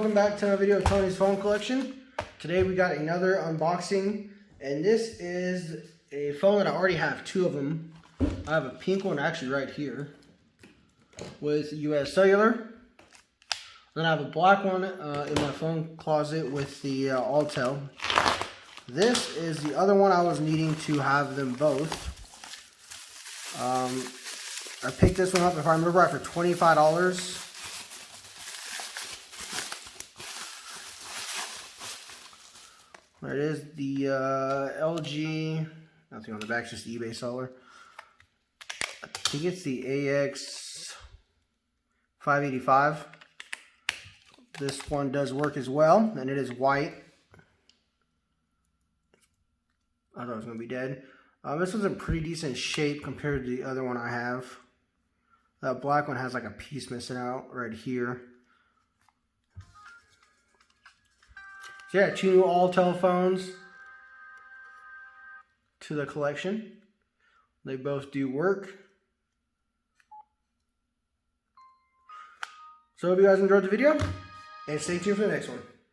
welcome back to another video of Tony's phone collection. Today we got another unboxing, and this is a phone that I already have two of them. I have a pink one actually right here with US Cellular. Then I have a black one in my phone closet with the Alltel. This is the other one I was needing to have them both. I picked this one up, if I remember right, for $25. There it is, the LG, nothing on the back, just eBay seller. I think it's the AX585. This one does work as well, and it is white. I thought it was going to be dead. This one's in pretty decent shape compared to the other one I have. That black one has like a piece missing out right here. So yeah, two new Alltel phones to the collection. They both do work. So I hope you guys enjoyed the video, and stay tuned for the next one.